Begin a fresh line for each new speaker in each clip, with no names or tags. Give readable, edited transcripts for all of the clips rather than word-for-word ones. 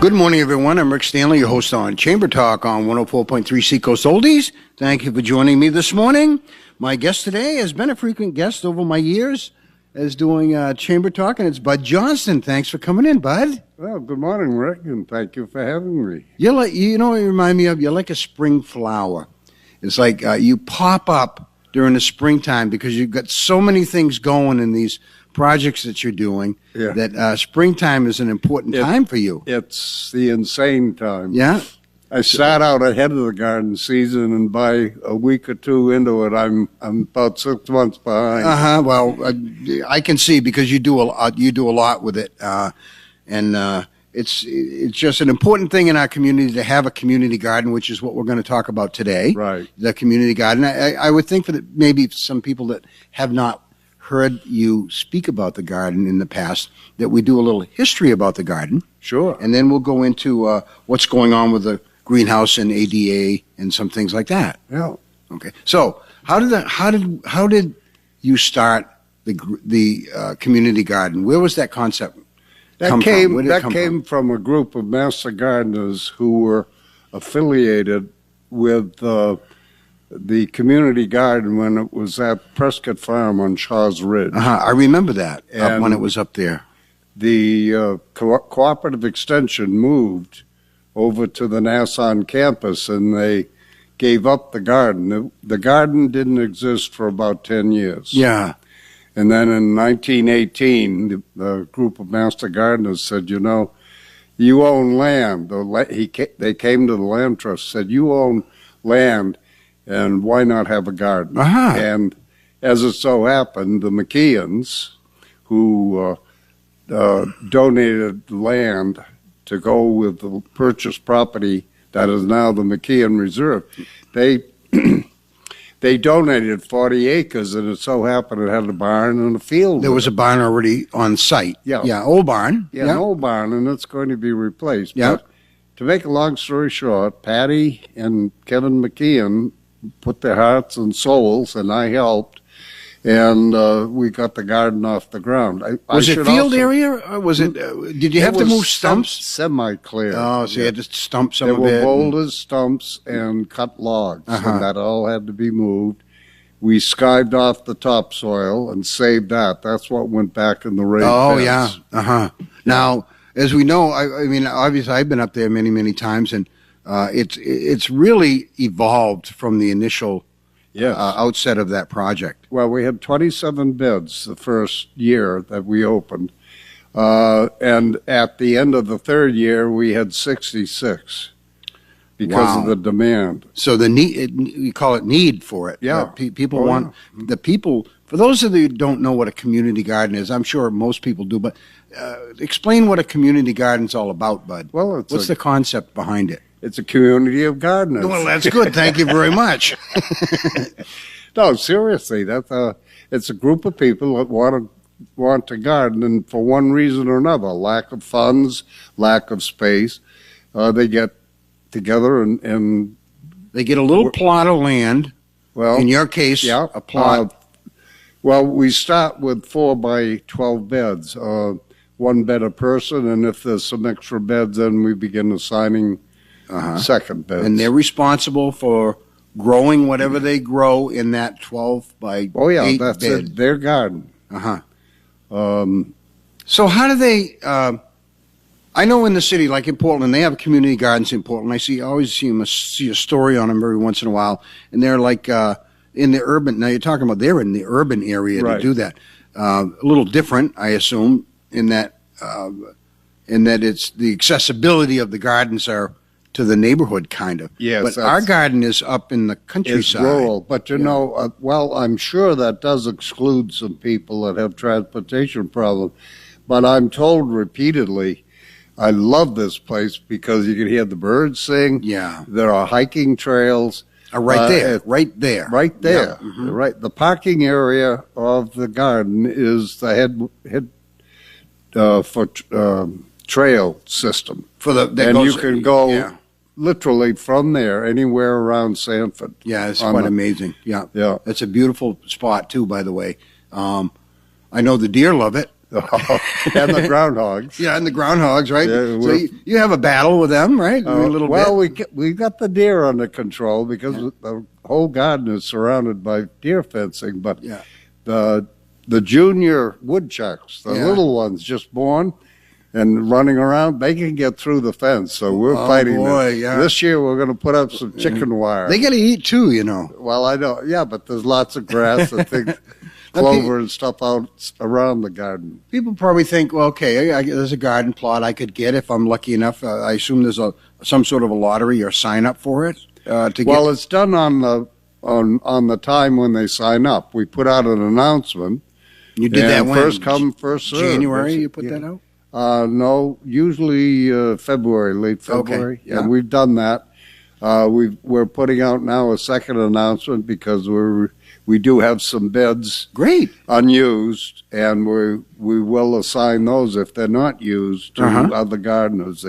Good morning, everyone. I'm Rick Stanley, your host on Chamber Talk on 104.3 Seacoast Oldies. Thank you for joining me this morning. My guest today has been a frequent guest over my years as doing Chamber Talk, and it's Bud Johnston. Thanks for coming in, Bud.
Well, good morning, Rick, and thank you for having me.
You're like, you know what you remind me of? You're like a spring flower. It's like you pop up during the springtime because you've got so many things going in these projects that you're doing that springtime is an important time for you.
It's the insane time.
Yeah?
I start out ahead of the garden season, and by a week or two into it, I'm about 6 months behind.
Well, I can see because you do a lot with it, and it's just an important thing in our community to have a community garden, which is what we're going to talk about today.
Right.
The community garden. I would think for maybe some people that have not heard you speak about the garden in the past, that we do a little history about the garden.
Sure.
And then we'll go into what's going on with the greenhouse and ADA and some things like that.
Yeah.
Okay. So how did you start the community garden? Where was that concept?
That came from a group of master gardeners who were affiliated with the community garden when it was at Prescott Farm on Shaw's Ridge.
I remember that when it was up there.
The cooperative extension moved over to the Nassau campus, and they gave up the garden. The garden didn't exist for about 10 years.
Yeah.
And then in 1918, the group of master gardeners said, you know, you own land. They came to the land trust, said, you own land, and why not have a garden? And as it so happened, the McKeons, who donated land to go with the purchased property that is now the McKeon Reserve, they donated 40 acres, and it so happened it had a barn and a field.
There was a barn already on site. Yeah, old barn.
Yeah, an old barn, and it's going to be replaced.
Yeah.
But to make a long story short, Patty and Kevin McKeon put their hearts and souls, and I helped, and we got the garden off the ground.
Was it field area, or was it? Did you have to move stumps?
Semi-clear.
Oh, so you had to stump some
of it.
There
were boulders, stumps, and cut logs, and that all had to be moved. We skived off the topsoil and saved that. That's what went back in the raised beds.
Yeah. Now, as we know, I mean, obviously, I've been up there many, many times, and it's really evolved from the initial outset of that project.
Well, we had 27 beds the first year that we opened, and at the end of the third year, we had 66 because of the demand.
So the need, we call it need for it.
Yeah,
people want the people. For those of you who don't know what a community garden is, I'm sure most people do, but explain what a community garden is all about, Bud.
Well,
what's the concept behind it?
It's a community of gardeners.
Well, that's good. Thank you very much.
No, seriously, it's a group of people that want to garden, and for one reason or another, lack of funds, lack of space, they get together and
they get a little plot of land. Well, in your case, a plot.
Well, we start with 4 by 12 beds, one bed a person, and if there's some extra beds, then we begin assigning second beds.
And they're responsible for growing whatever they grow in that 12 by 8
that's
bed.
it, their garden.
So how do they, I know in the city, like in Portland, they have community gardens in Portland. I always see a story on them every once in a while, and they're like in the urban, now you're talking about they're in the urban area to do that. A little different, I assume, in that it's the accessibility of the gardens are to the neighborhood, kind of.
Yes.
But our garden is up in the countryside.
It's rural, but you know, well, I'm sure that does exclude some people that have transportation problems. But I'm told repeatedly, I love this place because you can hear the birds sing.
Yeah.
There are hiking trails.
Right there.
Yeah. Right. The parking area of the garden is the head for trail system. You can go literally from there anywhere around Sanford.
Yeah, it's quite amazing. Yeah. It's a beautiful spot too, by the way. I know the deer love it.
And the groundhogs.
Yeah, and the groundhogs, right?
Yeah,
so you have a battle with them, right? A little bit.
we got the deer under control because the whole garden is surrounded by deer fencing. But the junior woodchucks, the little ones just born and running around, they can get through the fence. So we're fighting them.
Yeah.
This year we're going to put up some chicken wire.
They got to eat too, you know.
Well, I know. Yeah, but there's lots of grass and things, clover and stuff out around the garden.
People probably think, well, okay, there's a garden plot I could get if I'm lucky enough. I assume there's some sort of a lottery or sign up for it.
It's done on the time when they sign up. We put out an announcement.
You did that when?
First come, first served.
January you put that out?
No, usually February, late February.
Okay, yeah.
And we've done that. We're putting out now a second announcement because we do have some beds unused, and we will assign those if they're not used to other gardeners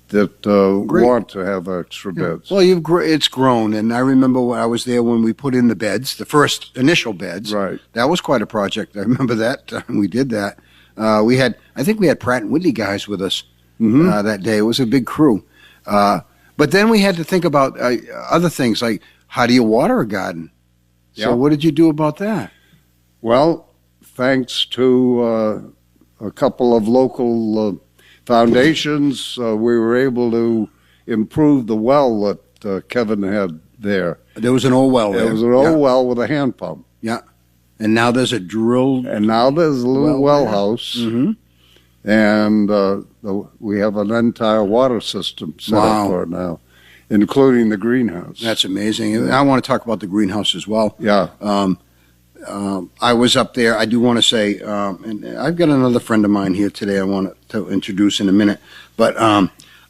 that want to have extra beds.
Well, it's grown, and I remember when I was there when we put in the beds, the first initial beds.
Right.
That was quite a project. I remember that. We did that. I think we had Pratt and Whitney guys with us that day. It was a big crew. But then we had to think about other things, like how do you water a garden? So what did you do about that?
Well, thanks to a couple of local foundations, we were able to improve the well that Kevin had there.
There was an old well there.
There was an old well with a hand pump.
Yeah. And now there's a drilled...
And now there's a little well house. And we have an entire water system set up for it now, including the greenhouse.
That's amazing. I want to talk about the greenhouse as well.
Yeah.
I was up there. I do want to say, and I've got another friend of mine here today I want to introduce in a minute. But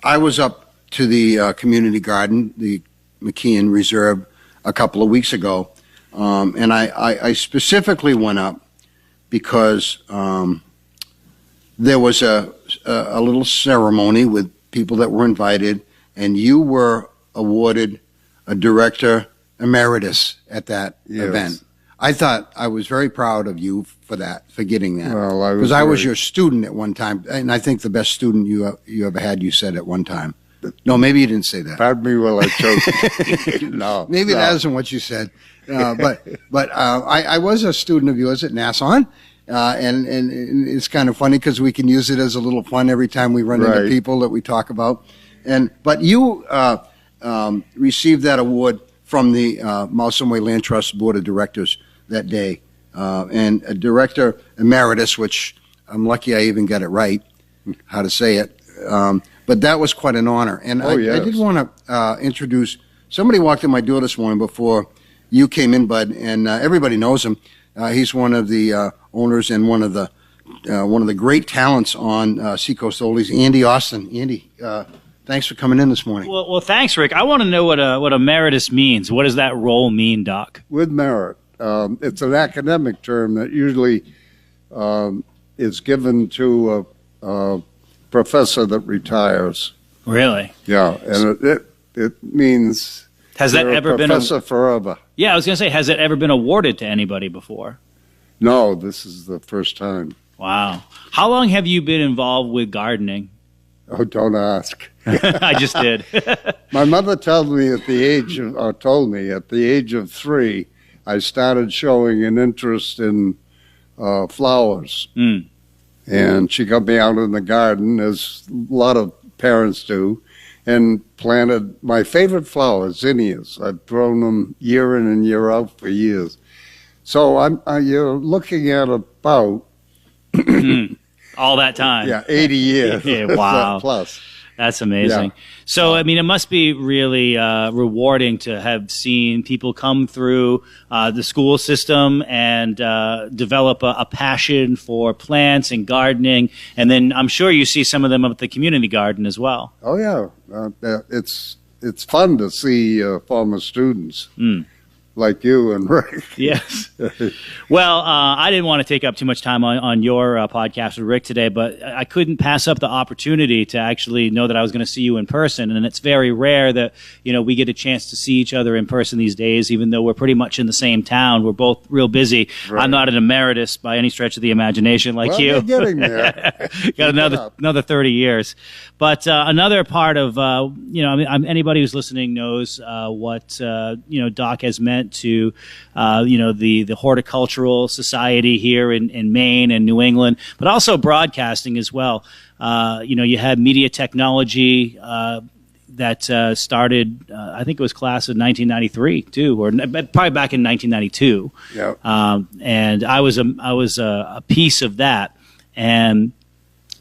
I was up to the community garden, the McKeon Reserve, a couple of weeks ago. And I specifically went up because there was a little ceremony with people that were invited, and you were awarded a director emeritus at that event. I thought I was very proud of you for that, for getting that.
Well,
because I was your student at one time, and I think the best student you ever had, you said at one time. No, maybe you didn't say that.
Pardon me while I choke. No.
Maybe that isn't what you said. But I was a student of yours at Nassau, and it's kind of funny because we can use it as a little fun every time we run into people that we talk about. But you received that award from the Mousom Land Trust Board of Directors that day, and a director emeritus, which I'm lucky I even got it right, how to say it. But that was quite an honor. And I did want to introduce, somebody walked in my door this morning before you came in, Bud, and everybody knows him. He's one of the owners and one of the great talents on Seacoast Oldies, Andy Austin. Andy, thanks for coming in this morning.
Well, thanks, Rick. I want to know what emeritus means. What does that role mean, Doc?
With merit. It's an academic term that usually is given to a professor that retires.
Really?
Yeah, and it means
has that ever been a
professor forever.
Yeah, I was going to say, has it ever been awarded to anybody before?
No, this is the first time.
Wow. How long have you been involved with gardening?
Oh, don't ask.
I just did.
My mother told me at the age of 3, I started showing an interest in flowers. And she got me out in the garden, as a lot of parents do, and planted my favorite flowers, zinnias. I've grown them year in and year out for years. So you're looking at about
all that time.
Yeah, 80 years.
Yeah, wow.
Plus.
That's amazing. Yeah. So, I mean, it must be really rewarding to have seen people come through the school system and develop a passion for plants and gardening. And then I'm sure you see some of them up at the community garden as well.
Oh, yeah. It's fun to see former students like you and Rick.
Yes. Well, I didn't want to take up too much time on your podcast with Rick today, but I couldn't pass up the opportunity to actually know that I was going to see you in person. And it's very rare that, we get a chance to see each other in person these days, even though we're pretty much in the same town. We're both real busy. Right. I'm not an emeritus by any stretch of the imagination like you.
You're getting there.
Got another 30 years. But another part of, anybody who's listening knows what, Doc has meant to, the horticultural society here in Maine and New England, but also broadcasting as well. You had media technology that started, I think it was class of 1993 too, or probably back in 1992.
Yeah.
And I was a piece of that. And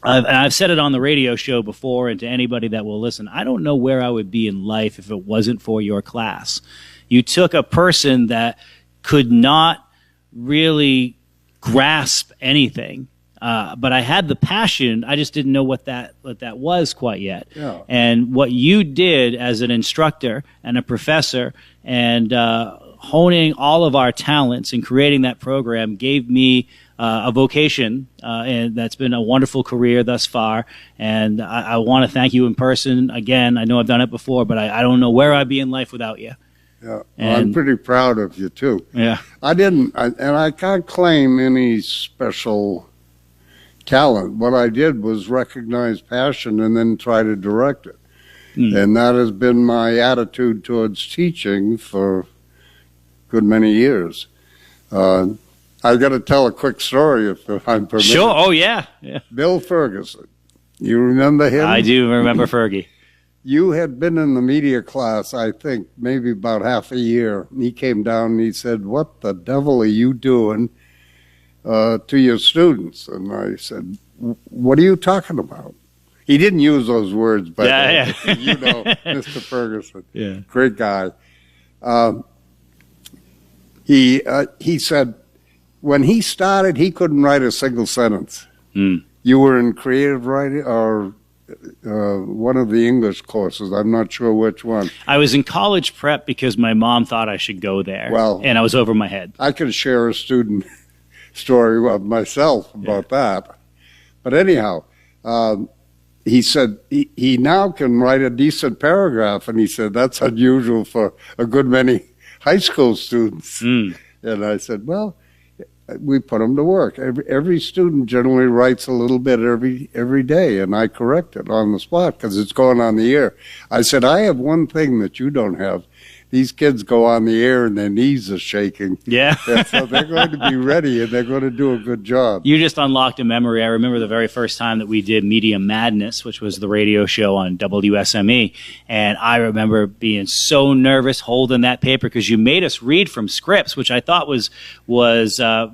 I've said it on the radio show before, and to anybody that will listen, I don't know where I would be in life if it wasn't for your class. You took a person that could not really grasp anything, but I had the passion. I just didn't know what that was quite yet.
Yeah.
And what you did as an instructor and a professor, and honing all of our talents and creating that program gave me a vocation, and that's been a wonderful career thus far. And I want to thank you in person again. I know I've done it before, but I don't know where I'd be in life without you.
Yeah, well, I'm pretty proud of you too.
Yeah,
I can't claim any special talent. What I did was recognize passion and then try to direct it. And that has been my attitude towards teaching for a good many years. I've got to tell a quick story if I'm permitted.
Sure. Oh, yeah.
Bill Ferguson. You remember him?
I do remember Fergie.
You had been in the media class, I think, maybe about half a year. He came down and he said, "What the devil are you doing to your students?" And I said, "What are you talking about?" He didn't use those words, but you know, Mr. Ferguson, great guy. He said, when he started, he couldn't write a single sentence. You were in creative writing or one of the English courses. I'm not sure which one.
I was in college prep because my mom thought I should go there.
Well,
and I was over my head.
I can share a student story of myself about that. But anyhow, he said he now can write a decent paragraph, and he said that's unusual for a good many high school students. And I said, well, we put them to work. Every student generally writes a little bit every day, and I correct it on the spot because it's going on the air. I said, I have one thing that you don't have. These kids go on the air and their knees are shaking. Yeah. So they're going to be ready and they're going to do a good job.
You just unlocked a memory. I remember the very first time that we did Media Madness, which was the radio show on WSME. And I remember being so nervous holding that paper because you made us read from scripts, which I thought was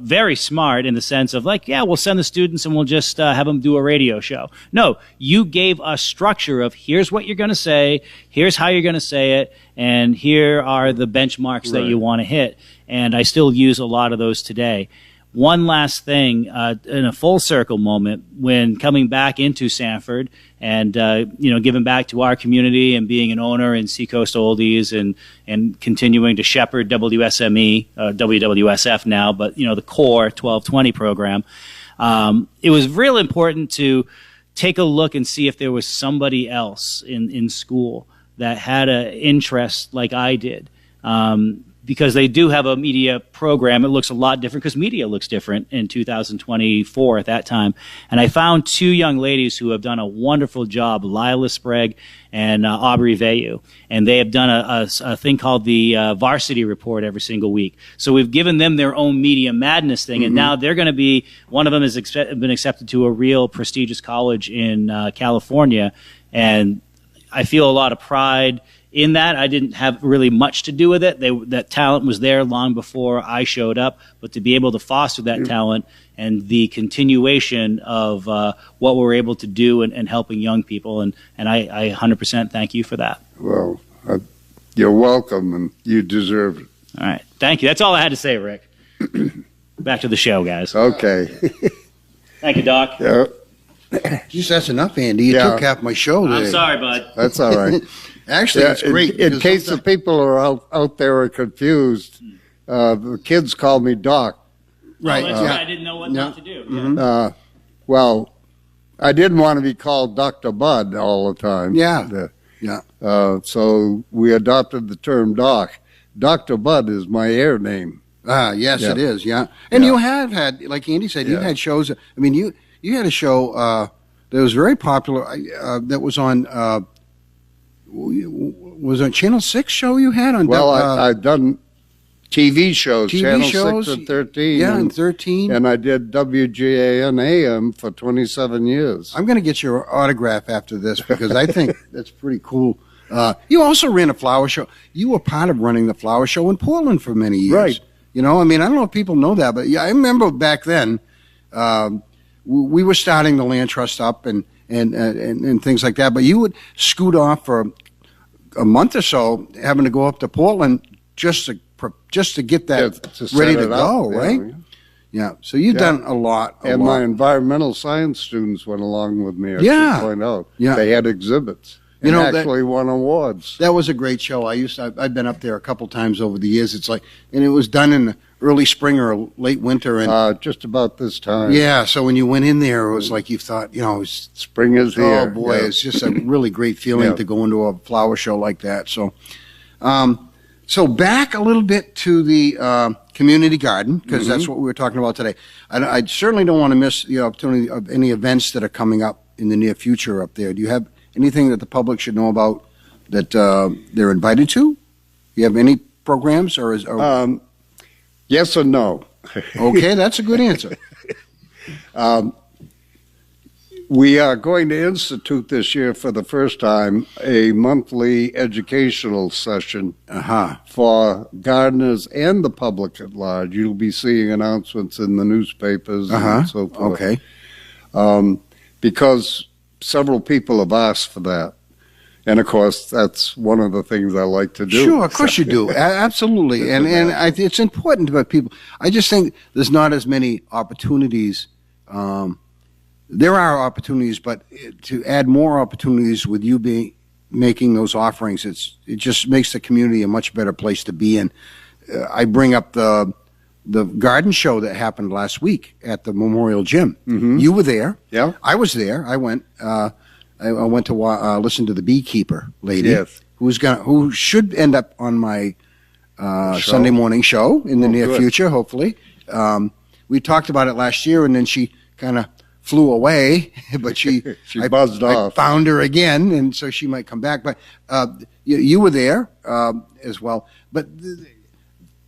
very smart in the sense of like, yeah, we'll send the students and we'll just have them do a radio show. No, you gave us structure of here's what you're going to say, here's how you're going to say it, and here are the benchmarks that you want to hit. And I still use a lot of those today. One last thing, in a full circle moment, when coming back into Sanford and, giving back to our community and being an owner in Seacoast Oldies and continuing to shepherd WSME, WWSF now, but, the core 1220 program, it was real important to take a look and see if there was somebody else in school that had an interest like I did, because they do have a media program. It looks a lot different because media looks different in 2024 at that time. And I found two young ladies who have done a wonderful job, Lila Sprague and Aubrey Vayu. And they have done a thing called the Varsity Report every single week. So we've given them their own Media Madness thing. And now they're going to be, one of them has been accepted to a real prestigious college in California. And I feel a lot of pride in that. I didn't have really much to do with it. That talent was there long before I showed up, but to be able to foster that talent and the continuation of what we're able to do and helping young people, and I 100% thank you for that.
Well, you're welcome, and you deserve it.
All right. Thank you. That's all I had to say, Rick. Back to the show, guys.
Okay.
Thank you, Doc.
Yeah.
Geez, that's enough, Andy. You
Yeah.
took half my show
I'm
today.
sorry, bud.
That's all right.
Actually, it's great.
In
because
case the people are out there are confused, the kids call me Doc.
Right.
Oh, that's
yeah.
right. I didn't know what not to do.
Mhm.
Well, I didn't want to be called Dr. Bud all the time.
Yeah. Yeah.
So we adopted the term Doc. Dr. Bud is my air name.
Yes,
Yeah.
it is. Yeah. And
Yeah.
you have had, like Andy said, you've
Yeah.
had shows. I mean, you had a show that was very popular. That was on. Was it a Channel 6 show you had on?
Well, I've done TV shows,
TV
Channel
shows?
6 and 13.
Yeah, and 13.
And I did WGAN AM for 27 years.
I'm going to get your autograph after this because I think that's pretty cool. You also ran a flower show. You were part of running the flower show in Portland for many years.
Right.
You know, I mean, I don't know if people know that, but yeah, I remember back then we were starting the land trust up and things like that. But you would scoot off for a month or so, having to go up to Portland just to get that
To set
ready to
it
go,
up,
right?
yeah.
Yeah. So you've
Yeah.
done a lot.
And my environmental science students went along with me, I
Yeah.
should point out.
Yeah.
They had exhibits.
You
And
know, that-
actually won awards.
That was a great show. I've been up there a couple times over the years. It's like, and it was done in the early spring or late winter, and
Just about this time.
yeah. So when you went in there, it was like you thought, you know, it was,
Spring is here.
oh boy,
Yeah.
it's just a really great feeling
Yeah.
to go into a flower show like that. So, so back a little bit to the community garden because that's what we were talking about today. I certainly don't want to miss the opportunity of any events that are coming up in the near future up there. Do you have anything that the public should know about that they're invited to? You have any programs or is
Yes or no?
okay? That's a good answer.
We are going to institute this year for the first time a monthly educational session for gardeners and the public at large. You'll be seeing announcements in the newspapers and so forth.
Okay.
Because several people have asked for that. And of course, that's one of the things I like to do.
Sure, of course you do. Absolutely. And it's important to people. I just think there's not as many opportunities. There are opportunities, but to add more opportunities with you making those offerings, it just makes the community a much better place to be in. I bring up the garden show that happened last week at the Memorial Gym.
Mm-hmm.
You were there.
Yeah.
I was there. I went. I went to listen to the beekeeper lady,
Yes.
who should end up on my Sunday morning show in the near
good.
future, hopefully. We talked about it last year, and then she kind of flew away, but
She
I
buzzed
I
off.
found her again, and so she might come back. But you were there as well. But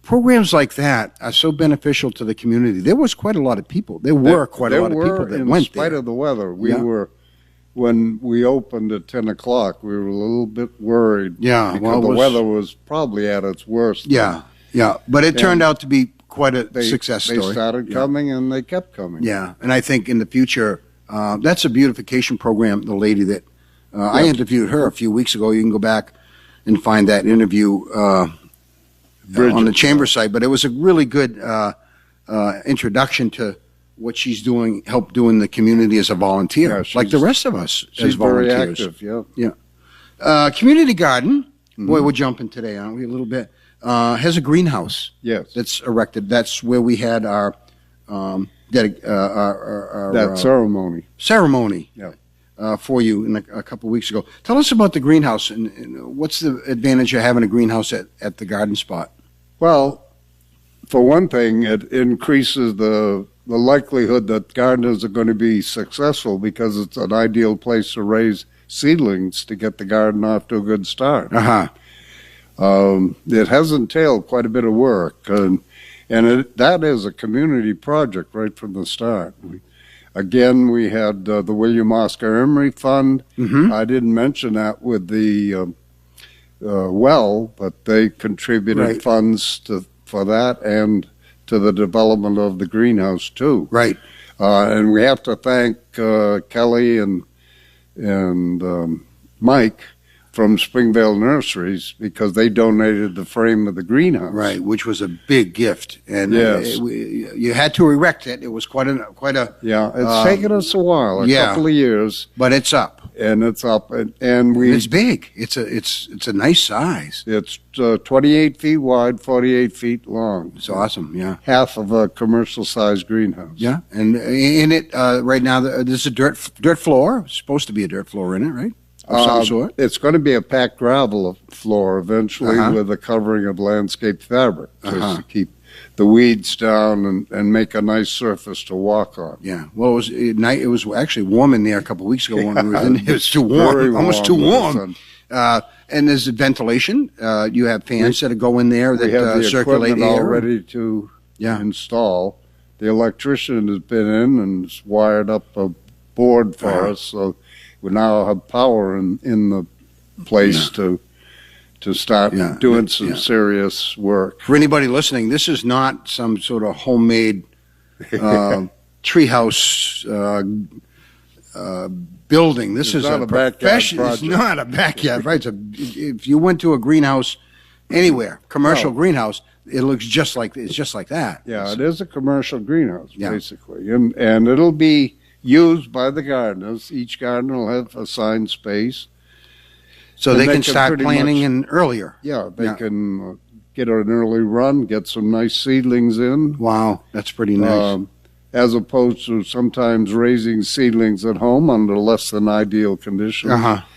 programs like that are so beneficial to the community. There was quite a lot of people. There were quite a lot of people that went
in spite
there.
of the weather.
Yeah.
When we opened at 10 o'clock, we were a little bit worried.
Yeah,
Because
well, it
the
was-
weather was probably at its worst.
Yeah, but it turned out to be quite a
They,
success story.
They started
Yeah.
coming and they kept coming.
Yeah, and I think in the future, that's a beautification program. The lady that I interviewed her a few weeks ago. You can go back and find that interview on the chamber site. But it was a really good introduction to what she's doing, help doing the community as a volunteer,
Yeah,
like the rest of us as
She's very
volunteers.
active, yeah.
Community garden. Boy, we're jumping today, aren't we? A little bit. Has a greenhouse
Yes.
that's erected. That's where we had our
That ceremony.
ceremony
Yeah.
for you a couple of weeks ago. Tell us about the greenhouse and what's the advantage of having a greenhouse at the garden spot?
Well, for one thing, it increases the likelihood that gardeners are going to be successful because it's an ideal place to raise seedlings to get the garden off to a good start. It has entailed quite a bit of work, and that is a community project right from the start. We had the William Oscar Emery Fund.
Mm-hmm.
I didn't mention that with the but they contributed
Right.
funds for that and to the development of the greenhouse too.
Right.
And we have to thank Kelly and Mike from Springvale Nurseries because they donated the frame of the greenhouse.
Right, which was a big gift, and
Yes.
you had to erect it. It was quite a.
Yeah, it's taken us a while, a couple of years,
but it's up,
and it's up, and
it's big. It's a nice size.
It's 28 feet wide, 48 feet long.
It's awesome. Yeah,
half of a commercial-sized greenhouse.
yeah, and in it right now there's a dirt floor. It's supposed to be a dirt floor in it, right? Of some sort.
It's going to be a packed gravel floor eventually with a covering of landscape fabric just to keep the weeds down and make a nice surface to walk on.
Yeah. Well, it was actually warm in there a couple of weeks ago when we were in. It was too warm,
Very
almost too warm.
warm.
And there's ventilation. You have fans that go in there
We have
that
the
circulate
equipment all
air.
ready to install. The electrician has been in and has wired up a board for us, so we now have power in the place to start doing some serious work.
For anybody listening, this is not some sort of homemade treehouse building. This is
not
a
a backyard
professional. It's
project.
not a backyard, right? If you went to a greenhouse anywhere, commercial greenhouse, it looks just like that.
Yeah, it is a commercial greenhouse basically, and it'll be used by the gardeners. Each gardener will have assigned space.
So they can start
pretty
planning
much-
in earlier.
Yeah, they can get an early run, get some nice seedlings in,
Wow, that's pretty nice.
as opposed to sometimes raising seedlings at home under less than ideal conditions.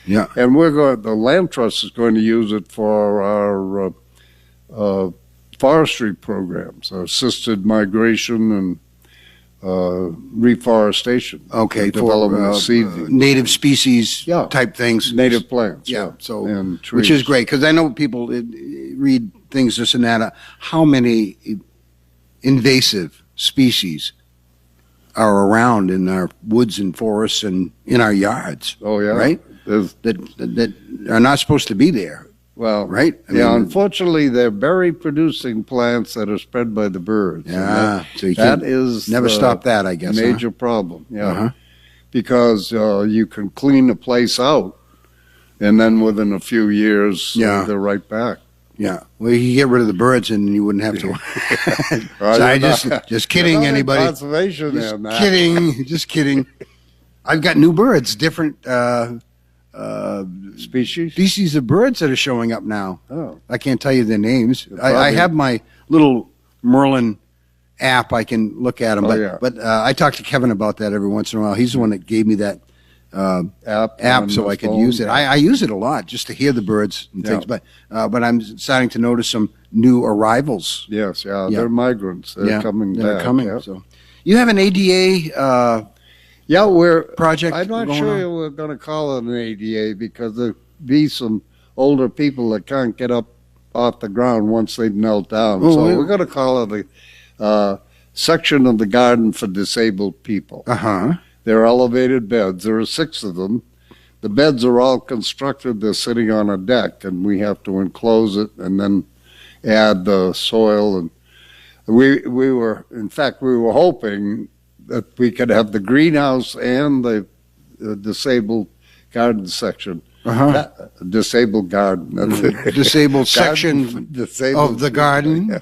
Yeah.
And the Land Trust is going to use it for our forestry programs, assisted migration and reforestation.
Okay,
development of seed
native species type things.
native plants.
Yeah, so
and trees.
which is great because I know people read things this and that. How many invasive species are around in our woods and forests and in our yards?
Oh yeah,
right. That are not supposed to be there.
Well,
right. I
mean,
mean,
unfortunately, they're berry-producing plants that are spread by the birds.
Yeah, so you
that
can't
is
never stop that. I guess
major problem. Yeah,
Uh-huh.
because you can clean the place out, and then within a few years, they're right back.
Yeah. Well, you get rid of the birds, and you wouldn't have to.
Right,
So I just kidding.
You're not in
Anybody?
conservation
Just
there, Matt.
kidding. Just kidding. I've got new birds, different species of birds that are showing up now.
Oh,
I can't tell you their names. I
probably-
have my little Merlin app. I can look at them. But I talk to Kevin about that every once in a while. He's the one that gave me that app so I could use it. I use it a lot just to hear the birds and things. But I'm starting to notice some new arrivals.
yes, they're migrants. They're coming back.
They're coming.
Yeah.
So you have an ADA
we're
project.
I'm not
going
sure
on?
we're going to call it an ADA because there'll be some older people that can't get up off the ground once they've knelt down.
Oh,
So
yeah.
we're going to call it a section of the garden for disabled people. They're elevated beds. There are 6 of them. The beds are all constructed. They're sitting on a deck, and we have to enclose it and then add the soil. And we were hoping that we could have the greenhouse and the disabled garden section. Disabled garden. That's it.
Disabled section
disabled
of the garden.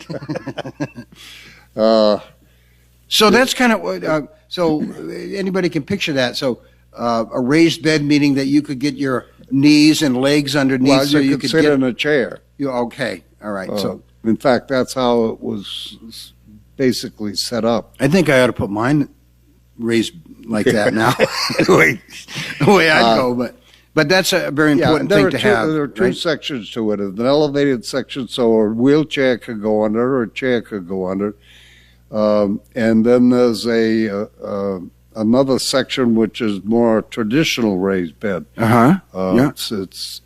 So that's kind of what. So anybody can picture that. So a raised bed, meaning that you could get your knees and legs underneath,
Well,
so
you could sit in a chair.
Okay, all right. So
In fact, that's how it was basically set up.
I think I ought to put mine raised like that now. the way I go, but that's a very important thing to have.
There are 2
right?
sections to it. An elevated section, so a wheelchair could go under, or a chair could go under. And then there's another section which is more traditional raised bed. It's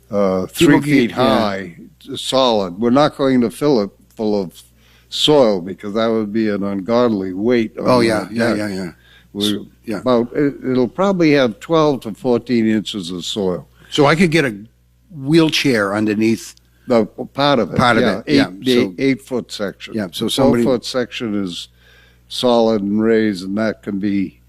3 feet high, solid. We're not going to fill it full of soil because that would be an ungodly weight. On
Yeah.
It'll probably have 12 to 14 inches of soil.
So I could get a wheelchair underneath.
The part of it. The 8-foot section.
Yeah, so
the
somebody
4-foot section is solid and raised, and that can be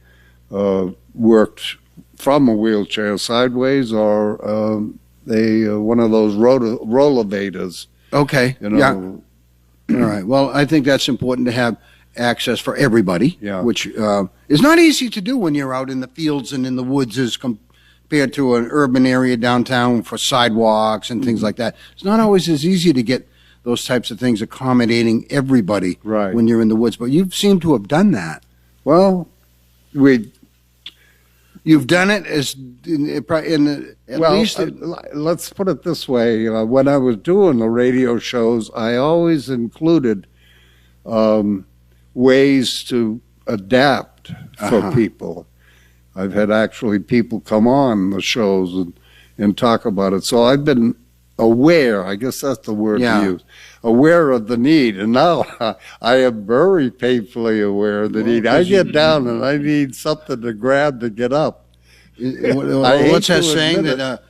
worked from a wheelchair sideways or one of those rollovators.
Okay.
You know,
Yeah. All right. Well, I think that's important to have access for everybody,
Yeah.
which is not easy to do when you're out in the fields and in the woods as compared to an urban area downtown for sidewalks and things like that. It's not always as easy to get those types of things accommodating everybody
Right.
when you're in the woods. But you seem to have done that.
Well,
You've done it at least.
Let's put it this way. When I was doing the radio shows, I always included ways to adapt for people. I've had actually people come on the shows and talk about it. So I've been aware, I guess that's the word
Yeah.
to use, aware of the need. And now I am very painfully aware of the need. I get down and I need something to grab to get up.
What's that saying that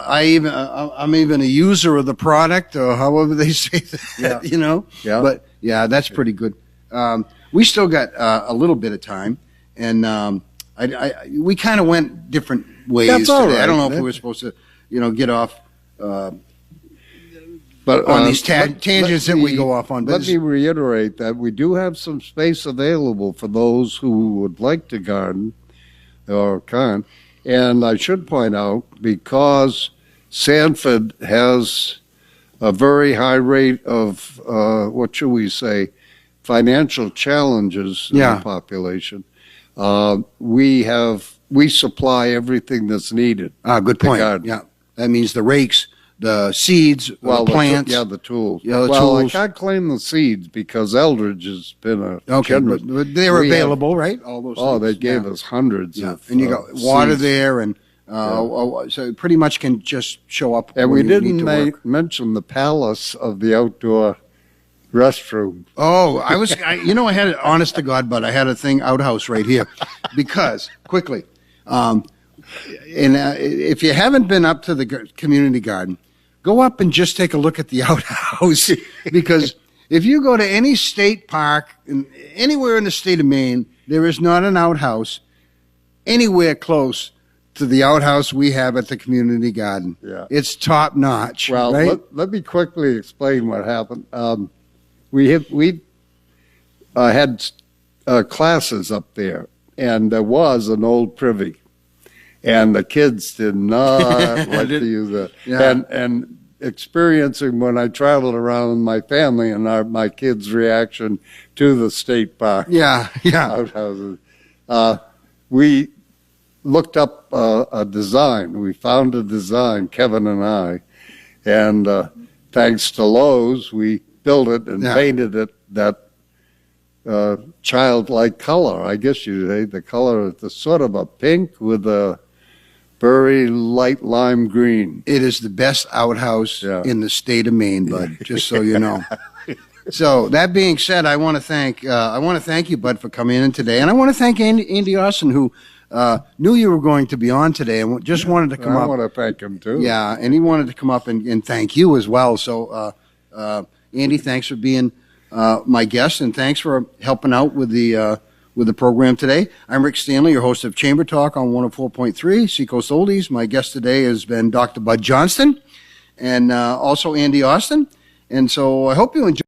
I'm even a user of the product, or however they say that, you know?
Yeah.
But yeah, that's pretty good. We still got a little bit of time, and we kind of went different ways
That's all
today. I don't
right.
know if we were supposed to, get off
But
on these tangents that we go off on. But
Let me reiterate that we do have some space available for those who would like to garden or can. And I should point out, because Sanford has a very high rate of, what should we say, financial challenges in
Yeah.
the population, we supply everything that's needed.
good
to
point.
garden.
Yeah, that means the rakes, the seeds, the plants.
The tools.
Yeah, the
well,
tools.
I can't claim the seeds because Eldridge has been a
Okay,
generous.
but they're
We have-
available, right? All those.
Oh, they
things.
gave
Yeah.
us hundreds
Yeah,
of
and you got water
seeds.
there, and so it pretty much can just show up.
And
when
we
you need
didn't
to work.
mention the palace of the outdoor restroom.
Oh, I had it, honest to God, but I had a thing outhouse right here, because quickly, if you haven't been up to the community garden, go up and just take a look at the outhouse, because if you go to any state park anywhere in the state of Maine, there is not an outhouse anywhere close to the outhouse we have at the community garden.
Yeah.
It's top notch.
Well,
right?
let me quickly explain what happened. We had classes up there, and there was an old privy, and the kids did not like to use it.
Yeah.
And experiencing when I traveled around with my family and my kids' reaction to the state park
Yeah.
outhouses, we looked up a design. We found a design, Kevin and I, and thanks to Lowe's, we built it and painted it that childlike color. I guess you'd say the color is the sort of a pink with a very light lime green.
It is the best outhouse in the state of Maine, bud. Just so you know. So that being said, I want to thank you, Bud, for coming in today, and I want to thank Andy Austin, who knew you were going to be on today, and just wanted to come up.
I want to thank him too.
Yeah, and he wanted to come up and thank you as well. So, Andy, thanks for being my guest, and thanks for helping out with the program today. I'm Rick Stanley, your host of Chamber Talk on 104.3 Seacoast Oldies. My guest today has been Dr. Bud Johnston, and also Andy Austin. And so I hope you enjoy